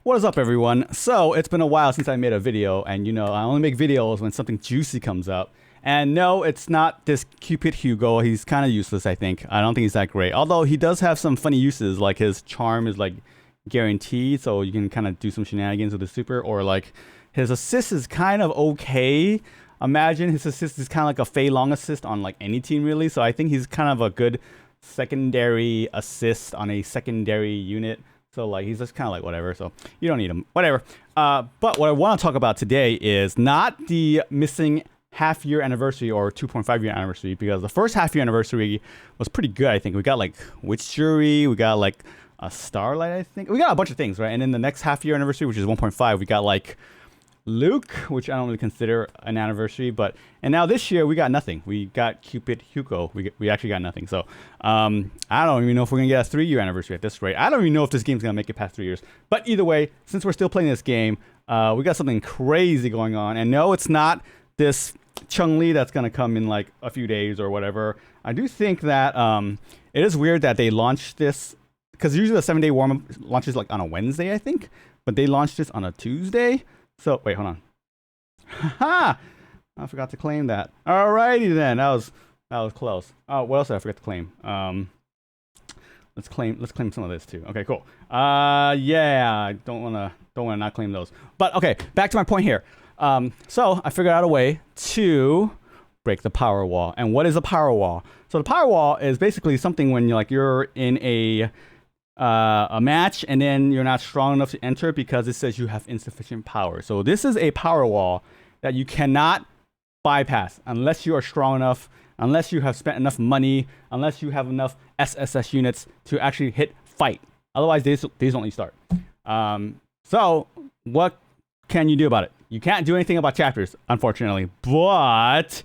What is up, everyone? So it's been a while since I made a video, and I only make videos when something juicy comes up. And no, it's not this Cupid Hugo. He's kind of useless, I think. I don't think he's that great. Although he does have some funny uses, like his charm is like guaranteed, so you can kind of do some shenanigans with the super, or like his assist is kind of okay. Imagine his assist is kind of like a Fei Long assist on like any team, really. So I think he's kind of a good secondary assist on a secondary unit. So like he's just kind of like whatever. So you don't need him, whatever. But what I want to talk about today is not the missing half-year anniversary or 2.5-year anniversary, because the first half-year anniversary was pretty good. I think we got like Witch Jury, we got like a Starlight. I think we got a bunch of things, right? And then the next half-year anniversary, which is 1.5, we got like Luke, which I don't really consider an anniversary, and now this year we got nothing. We got Cupid Hugo. We actually got nothing. So I don't even know if we're gonna get a 3-year anniversary at this rate. I don't even know if this game's gonna make it past 3 years. But either way, since we're still playing this game, we got something crazy going on. And no, it's not this Chun-Li that's gonna come in like a few days or whatever. I do think that it is weird that they launched this, because usually the 7-day warm-up launches like on a Wednesday, I think, but they launched this on a Tuesday. So wait, hold on. Haha! I forgot to claim that. Alrighty then. That was close. Oh, what else did I forget to claim? Let's claim some of this too. Okay, cool. Yeah, I don't wanna not claim those. But okay, back to my point here. So I figured out a way to break the power wall. And what is a power wall? So the power wall is basically something when you're in a match and then you're not strong enough to enter because it says you have insufficient power. So this is a power wall that you cannot bypass unless you are strong enough, unless you have spent enough money, unless you have enough SSS units to actually hit fight. Otherwise, these don't let you start. So what can you do about it? You can't do anything about chapters, unfortunately, but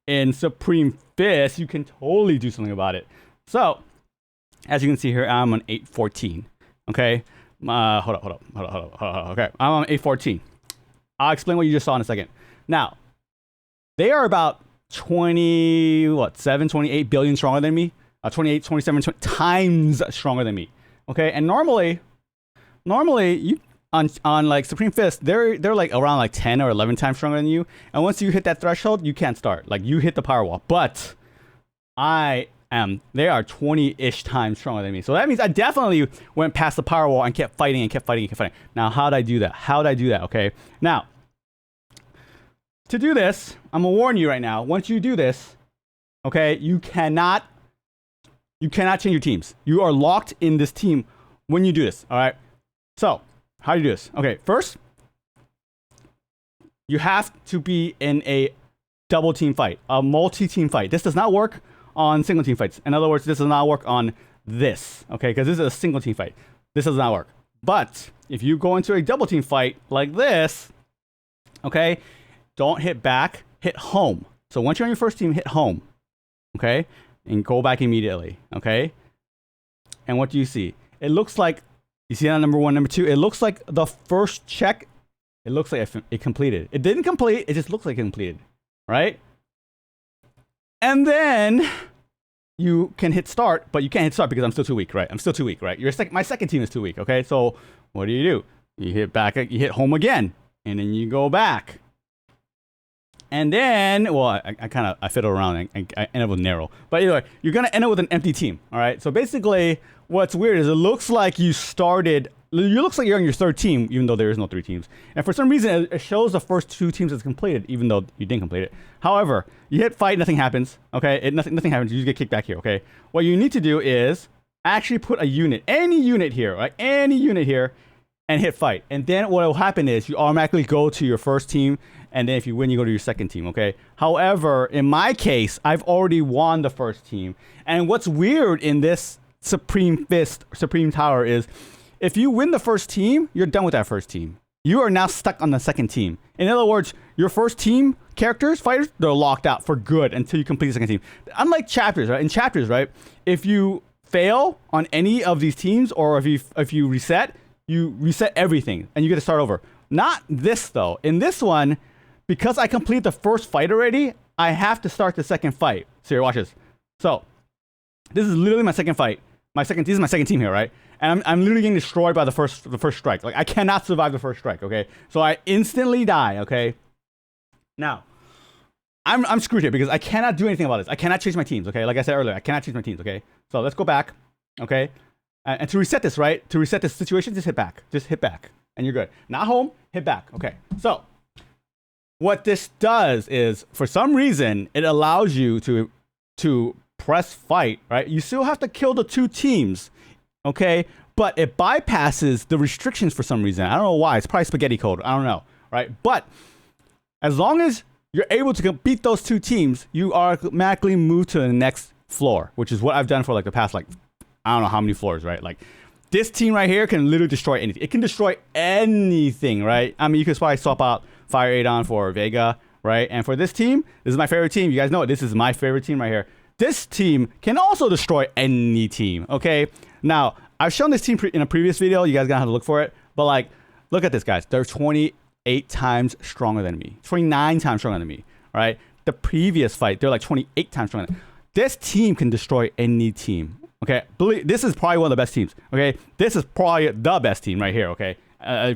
in Supreme Fist, you can totally do something about it. So as you can see here, I'm on 814. Okay, hold up. Okay, I'm on 814. I'll explain what you just saw in a second. Now, they are about 28 billion stronger than me. 28, 27 times stronger than me. Okay, and normally you on like Supreme Fist, they're like around like 10 or 11 times stronger than you. And once you hit that threshold, you can't start. Like you hit the power wall. But they are 20-ish times stronger than me. So that means I definitely went past the power wall and kept fighting. Now, how'd I do that? Okay. Now, to do this, I'm gonna warn you right now. Once you do this, okay, you cannot change your teams. You are locked in this team when you do this. All right. So how do you do this? Okay. First, you have to be in a double team fight, a multi-team fight. This does not work on single team fights. In other words, this does not work on this, okay? Because this is a single team fight. This does not work. But if you go into a double team fight like this, okay, don't hit back, hit home. So once you're on your first team, hit home, okay? And go back immediately, okay? And what do you see? It looks like, you see that number 1, number 2? It looks like the first check, it looks like it completed. It didn't complete, it just looks like it completed, right? And then you can hit start, but you can't hit start because I'm still too weak, right? My second team is too weak, okay? So what do? You hit back, you hit home again, and then you go back. And then, well, I fiddle around and I end up with narrow. But either way, you're going to end up with an empty team, all right? So basically, what's weird is it looks like you're on your third team, even though there is no 3 teams. And for some reason, it shows the first 2 teams as completed, even though you didn't complete it. However, you hit fight, nothing happens, okay? Nothing happens, you just get kicked back here, okay? What you need to do is actually put a unit, any unit here, right? Any unit here, and hit fight. And then what will happen is you automatically go to your first team, and then if you win, you go to your second team, okay? However, in my case, I've already won the first team. And what's weird in this Supreme Fist, Supreme Tower is, if you win the first team, you're done with that first team. You are now stuck on the second team. In other words, your first team characters, fighters, they're locked out for good until you complete the second team. Unlike chapters, right? In chapters, right? If you fail on any of these teams, or if you reset everything and you get to start over. Not this though. In this one, because I completed the first fight already, I have to start the second fight. So here, watch this. So this is literally my second fight. This is my second team here, right? And I'm literally getting destroyed by the first strike. Like, I cannot survive the first strike, okay? So I instantly die, okay? Now, I'm screwed here because I cannot do anything about this. I cannot change my teams, okay? Like I said earlier, I cannot change my teams, okay? So let's go back, okay? And to reset this, right? To reset this situation, just hit back. Just hit back, and you're good. Not home, hit back, okay? So what this does is, for some reason, it allows you to press fight, right? You still have to kill the two teams, okay? But it bypasses the restrictions for some reason. I don't know why. It's probably spaghetti code. I don't know, right? But as long as you're able to beat those two teams, you automatically move to the next floor, which is what I've done for like the past, like, I don't know how many floors, right? Like, this team right here can literally destroy anything. It can destroy anything, right? I mean, you could probably swap out Fire Adon for Vega, right? And for this team, this is my favorite team. You guys know it. This is my favorite team right here. This team can also destroy any team, okay? Now, I've shown this team in a previous video. You guys gotta have to look for it. But, like, look at this, guys. They're 28 times stronger than me. 29 times stronger than me, right? The previous fight, they're like 28 times stronger than me. This team can destroy any team, okay? This is probably one of the best teams, okay? This is probably the best team right here, okay?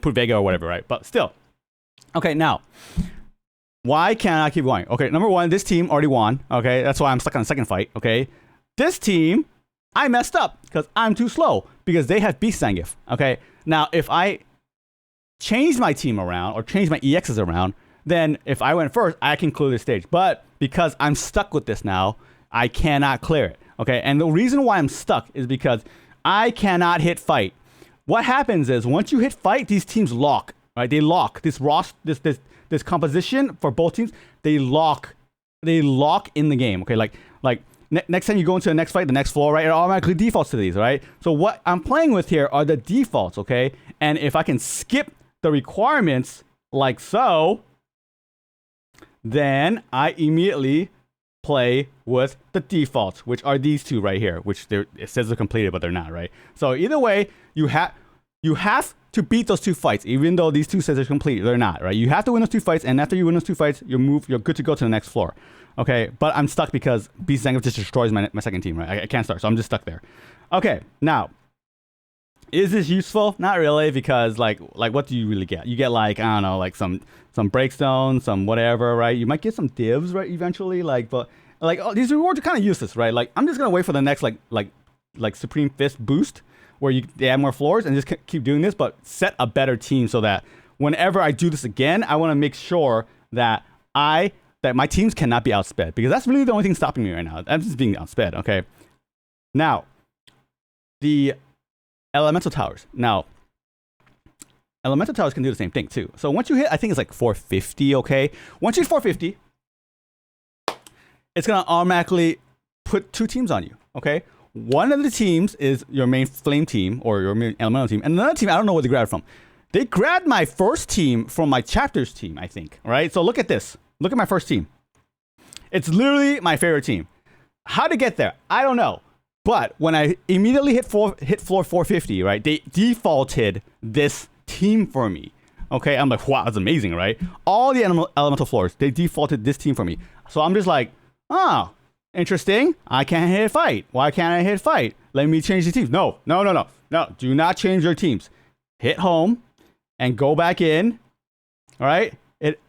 Put Vega or whatever, right? But still. Okay, now, why can't I keep going? Okay, number one, this team already won, okay? That's why I'm stuck on the second fight, okay? This team, I messed up because I'm too slow because they have Beast Zangief, okay? Now, if I change my team around or change my EXs around, then if I went first, I can clear this stage. But because I'm stuck with this now, I cannot clear it, okay? And the reason why I'm stuck is because I cannot hit fight. What happens is once you hit fight, these teams lock, right? They lock. This composition for both teams, they lock in the game, okay? Like next time you go into the next fight, the next floor, right? It automatically defaults to these, right? So what I'm playing with here are the defaults, okay? And if I can skip the requirements like so, then I immediately play with the defaults, which are these two right here, which it says they're completed, but they're not, right? So either way, you have to beat those two fights, even though these two says they're complete, they're not, right? You have to win those two fights, and after you win those two fights, you're good to go to the next floor, okay? But I'm stuck because Beast Zangief just destroys my second team, right? I can't start, so I'm just stuck there. Okay, now, is this useful? Not really, because like what do you really get? You get like, I don't know, like some breakstones, some whatever, right? You might get some divs, right? Eventually, like, but like these rewards are kind of useless, right? Like I'm just gonna wait for the next like Supreme Fist boost where they add more floors and just keep doing this, but set a better team so that whenever I do this again, I want to make sure that my teams cannot be outsped, because that's really the only thing stopping me right now. I'm just being outsped, okay? Now, the elemental towers. Now, elemental towers can do the same thing too. So once you hit, I think it's like 450, okay? Once you hit 450, it's gonna automatically put two teams on you, okay? One of the teams is your main flame team or your main elemental team, and another team, I don't know where they grabbed it from. They grabbed my first team from my chapters team, I think, right? So look at this. Look at my first team. It's literally my favorite team. How to get there? I don't know. But when I immediately hit floor 450, right, they defaulted this team for me. Okay, I'm like, wow, that's amazing, right? All the elemental floors, they defaulted this team for me. So I'm just like, oh, interesting. I can't hit fight. Why can't I hit fight? Let me change the teams. No. Do not change your teams. Hit home and go back in. All right? It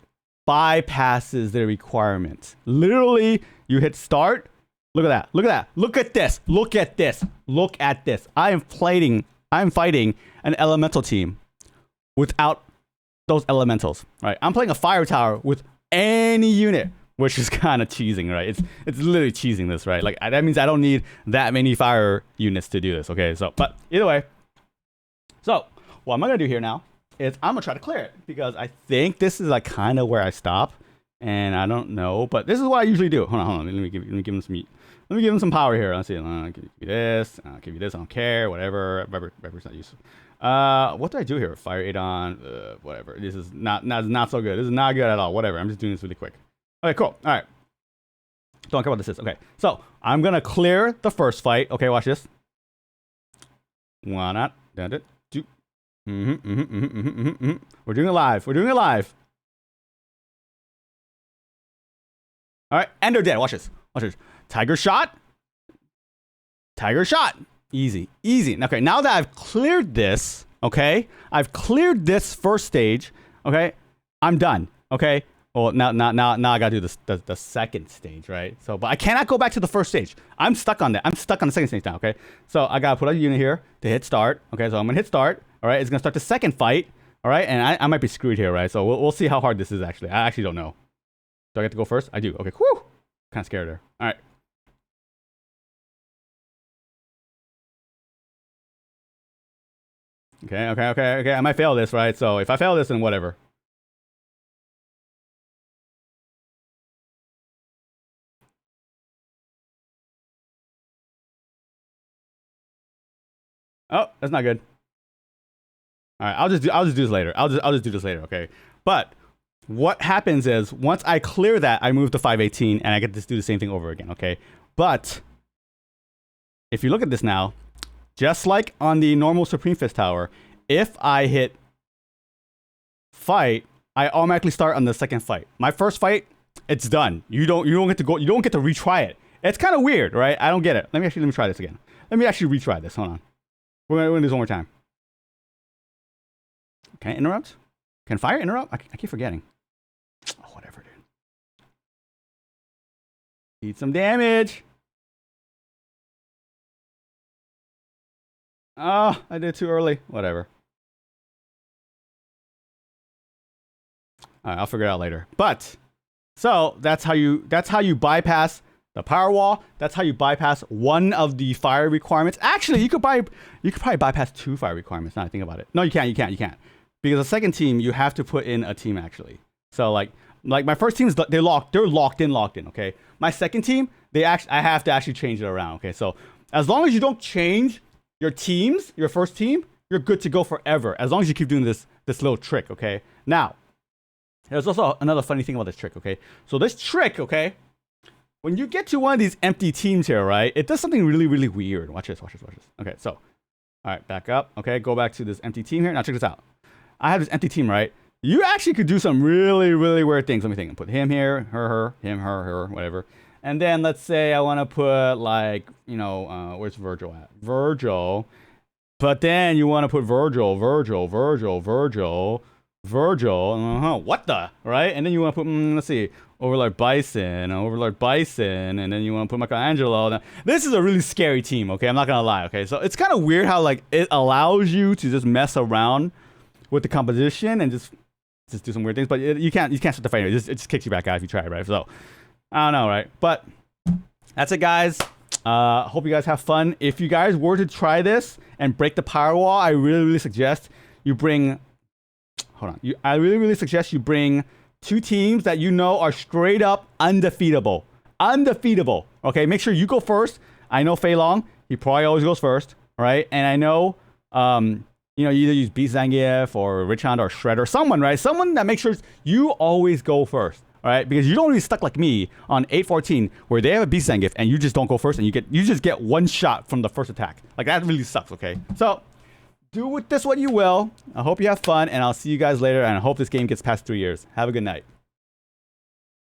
bypasses the requirements. Literally, you hit start. Look at that. Look at that. Look at this. Look at this. Look at this. I'm fighting an elemental team without those elementals, right? I'm playing a fire tower with any unit, which is kind of cheesing, right? It's literally cheesing this, right? Like, that means I don't need that many fire units to do this, okay? So, but either way. So, what I'm going to do here now is I'm going to try to clear it, because I think this is like kind of where I stop, and I don't know, but this is what I usually do. Hold on. Let me give him some meat. Let me give him some power here. Let's see. I'll give you this. I'll give you this. I don't care. Whatever. Whatever's not useful. What do I do here? Fire Adon. Whatever. This is not so good. This is not good at all. Whatever. I'm just doing this really quick. Okay, cool. All right. Don't care what this is. Okay. So I'm gonna clear the first fight. Okay, watch this. Why not? Two. We're doing it live. We're doing it live. All right, and they're dead. Watch this. Watch this. Tiger shot. Tiger shot. Easy, easy. Okay, now that I've cleared this, okay, I've cleared this first stage. Okay, I'm done. Okay. Well, now I gotta do the second stage, right? So, but I cannot go back to the first stage. I'm stuck on that. I'm stuck on the second stage now. Okay. So I gotta put a unit here to hit start. Okay. So I'm gonna hit start. All right. It's gonna start the second fight. All right. And I might be screwed here, right? So we'll see how hard this is actually. I actually don't know. Do I get to go first? I do. Okay. Whew. Kind of scared there. All right. Okay. I might fail this, right? So if I fail this, then whatever. Oh, that's not good. All right, I'll just do this later. I'll just do this later, okay? But what happens is once I clear that, I move to 518 and I get to do the same thing over again, okay? But if you look at this now, just like on the normal Supreme Fist Tower, if I hit fight, I automatically start on the second fight. My first fight, it's done. You don't get to go. You don't get to retry it. It's kind of weird, right? I don't get it. Let me try this again. Let me actually retry this. Hold on. We're gonna do this one more time. Can I interrupt? Can fire interrupt? I keep forgetting. Oh, whatever, dude. Need some damage. Oh, I did too early. Whatever. All right, I'll figure it out later. But so that's how you bypass the power wall. That's how you bypass one of the fire requirements. Actually, you could probably bypass 2 fire requirements. Now I think about it. No, you can't. Because the second team, you have to put in a team actually. So like my first team is they're locked in. Okay. My second team, I have to actually change it around. Okay. So as long as you don't change your teams, your first team, you're good to go forever. As long as you keep doing this little trick. Okay. Now, there's also another funny thing about this trick. Okay. So this trick, okay, when you get to one of these empty teams here, right, it does something really, really weird. Watch this. Okay. So, all right, back up. Okay. Go back to this empty team here. Now check this out. I have this empty team, right? You actually could do some really, really weird things. Let me think. Put him here, her, him, her, whatever. And then let's say I want to put like, where's Virgil at? Virgil. But then you want to put Virgil. What the? Right? And then you want to put, let's see, Overlord Bison, and then you want to put Michelangelo. Now, this is a really scary team, okay? I'm not going to lie, okay? So it's kind of weird how like it allows you to just mess around with the composition and just do some weird things, but you can't start the fight. It just kicks you back out if you try, right? So I don't know, right? But that's it, guys. Hope you guys have fun. If you guys were to try this and break the power wall, I really suggest you bring. Hold on. I really suggest you bring 2 teams that you know are straight up undefeatable. Okay, make sure you go first. I know Fei Long. He probably always goes first, right? And I know. You either use Beast Zangief or Richard or Shredder, someone, right? Someone that makes sure you always go first, all right? Because you don't really stuck like me on 814 where they have a Beast Zangief and you just don't go first and you just get 1 shot from the first attack. Like that really sucks, okay? So do with this what you will. I hope you have fun and I'll see you guys later and I hope this game gets past 3 years. Have a good night.